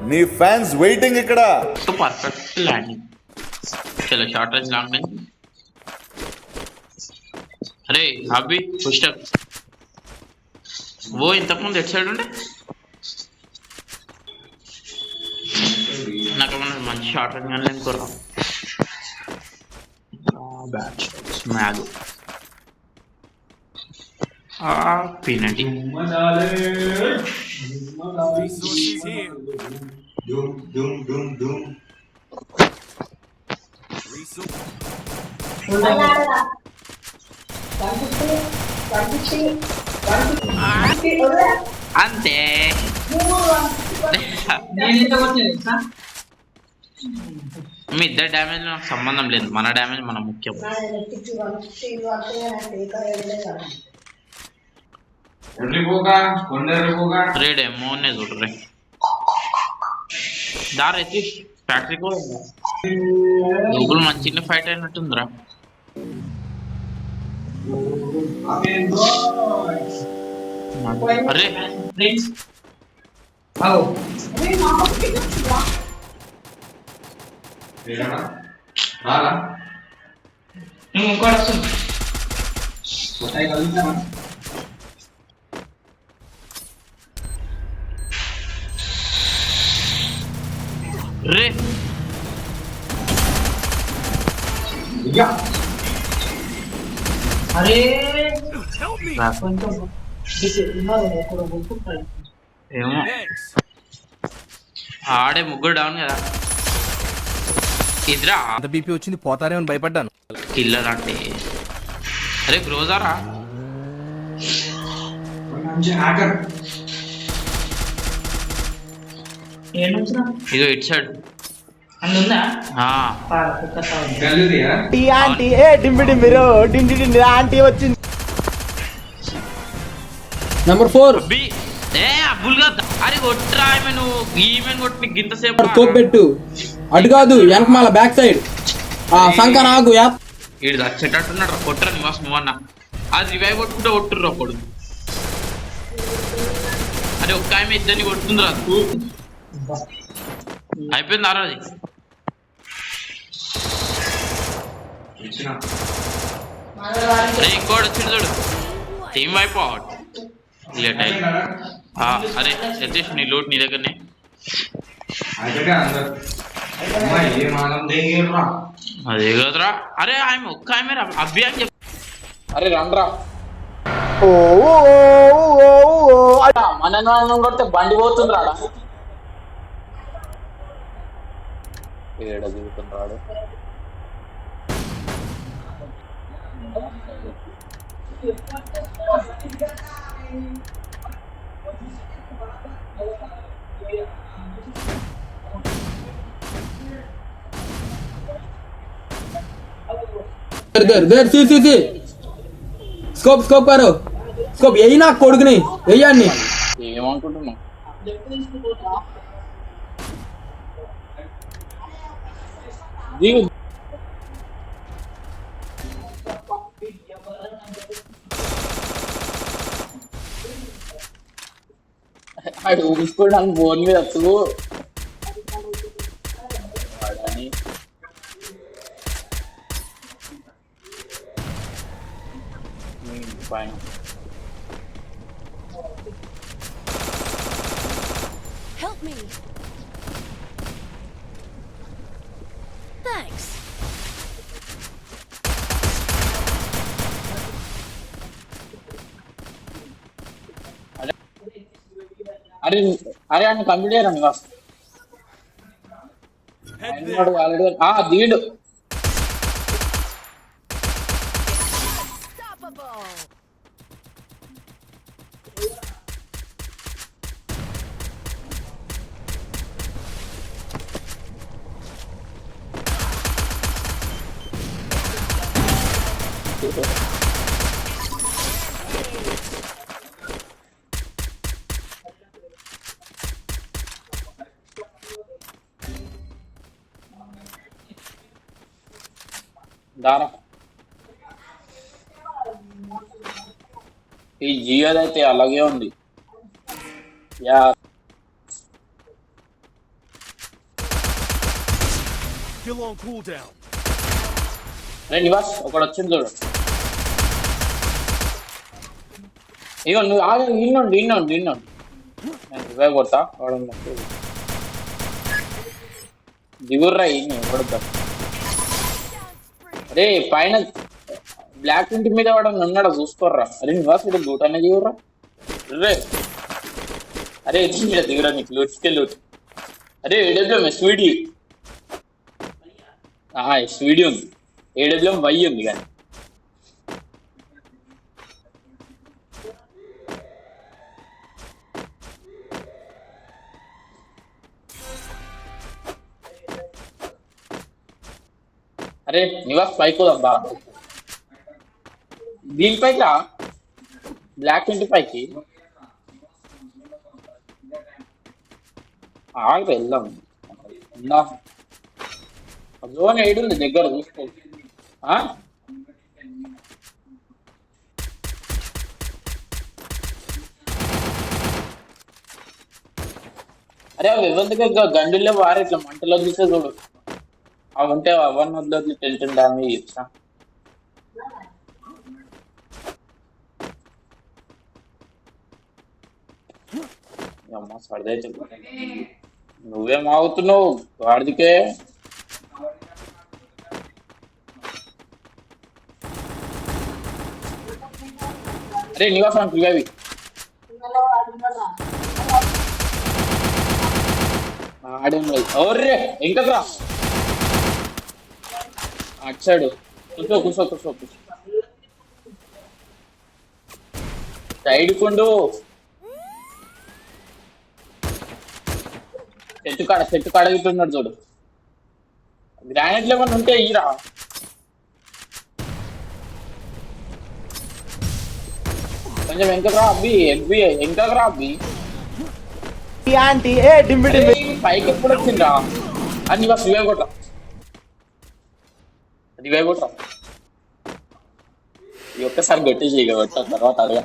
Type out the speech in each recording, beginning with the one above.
నీ fans waiting ఇక్కడ. Perfect landing. చలో షార్ట్ రేంజ్ లాంగ్ రేంజ్. అరే అభి పుష్టక్ ఓ ఇంతకుముందు ఎటు సైడ్ ఉండే నాకు ఏమన్నా మంచి షార్ట్ రేంజ్ కానీ కోరా బ్యాట్ స్మాగ్ పీనటి అంతే మీ ఇద్దరు డ్యామేజ్ నాకు సంబంధం లేదు, మన డ్యామేజ్ మన ముఖ్యం. రేడేమో చూడరే దారైతే ఫ్యాక్టరీ కూడా గూగుల్ మంచిగా ఫైట్ అయినట్టుందిరా. అరే ఇంకోటి వస్తుంది రే అరే ఏమో ఆడే ముగ్గురు డౌన్ కదా. ఇద్దరా అంత బీపీ వచ్చింది పోతారేమని భయపడ్డాను. కిల్లర్ అంటే అరే గ్రోజారా ఇదో ఇటు సైడ్ నంబర్ 4 అరే కొట్టరా నువ్వు ఈమెన్ కొట్టి గింతసేపు కోపెట్టు అటు కాదు వెనకమాల బ్యాక్ సైడ్ సంక నాకు ఈడు వచ్చేటట్టున్నాడు కొట్టరా నివాస్ నువ్వన్న అది రివైవ్ కొట్టుకుంటే కొట్టుర్రు ఒకడు. అరే ఒక్క ఆమె ఇద్దరిని కొడుతుంది రా అయిపోయింది ఆ రోజు. అరే ఇంకోటి వచ్చింది చూడు టీమ్ అయిపోవట్ లేట్ అయ్యి. అరే సతీష్ నీ లోటు నీ దగ్గరనే అదే కదరా. అరే ఆమె ఒక్క ఆమె అభి అని చెప్పి అరే రండ్రా మన కొడితే బండి పోతుంది రాడా ఏడ దిగుతుంది రాడు. స్కోప్ స్కోప్ కారు స్కోప్ ఎయ్యి నాకు కొడుకుని వెయ్యాన్ని ఏమనుకుంటున్నావు. అడు ఊసుకోవడానికి బోన్ మీద అసలు పైన Help me. Thanks. అరే అరే అన్ని కంప్లీట్ అయ్యారా నివాస్ ఆల్రెడీ దీడు దారా ఈ జియోది అయితే అలాగే ఉంది. Yeah Still on cooldown. అరే నివాస్ ఒకడు వచ్చింది చూడు. ఇగో నువ్వు ఆగే ఇన్నోండి నేను రివైవ్ కొడతా వాడు దిగుర్రా ఇన్ని కొడతా. అరే పైన బ్లాక్ ఇంటి మీద వాడు ఉన్నాడు చూసుకోర్రా. అరే నివాస్ ఇక్కడ లూట్ అనేది దిగుర్రా. రే అరే మీద దిగురా నీకు లూట్కే లూట్. అరే ఏడబ్ల్యూఎం ఎస్విడి ఎస్విడి ఉంది, ఏడబ్ల్యూఎం వై ఉంది కానీ. అరే నివాస్ పైకి వద్దా దీనిపైకి రా, బ్లాక్ ఇంటి పైకి ఆగి వెళ్దాం. జోన్ ఏడుంది దగ్గర చూసుకో. అరే అవి ఎవరి గండుల్లో వారు ఇట్లా మంటలో చూసే చూడు. అవి ఉంటే అవన్నీ వద్దు టెన్షన్ డామేజ్ ఇచ్చా. అమ్మ సరదైతే నువ్వేం ఆగుతున్నావు వాడికే. అరే నివాస్ అంకు ఇవి ఆడే ఓర్రే ఇంకా రా అచ్చాడు. కూర్చో సైడ్ కొండు. చెట్టు కాడ గిట్టున్నాడు చూడు. గ్రానైట్లు ఏమన్నా ఉంటే ఇరా. కొంచెం వెంకరా అబ్బి వెంకరా అబ్బి పైకి ఎప్పుడు వచ్చిందా అని నీవా రివైవ్ కొట్ట ఈ ఒక్కసారి గట్టి చేయగొట్ట తర్వాత అడగా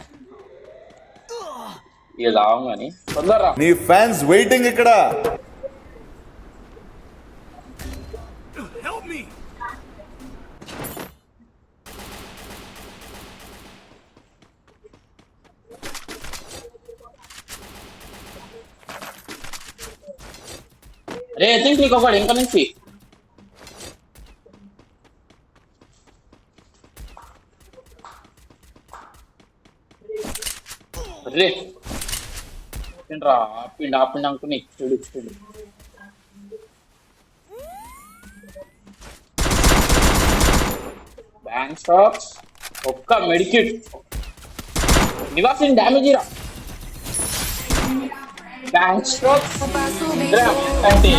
ఇక రావం కానీ తొందరరా. నీ ఫ్యాన్స్ వెయిటింగ్ ఇక్కడ. Help me. రే ఎత్తి నీకు ఒకడు ఇంకా నుంచి. రే రా ఆపిండి అనుకుని ఇచ్చుడు. బ్యాంక్ స్టాక్స్ ఒక్క మెడికిట్ నివాస్ డ్యామేజ్ రా. బ్యాంక్ స్టాక్స్ అంటే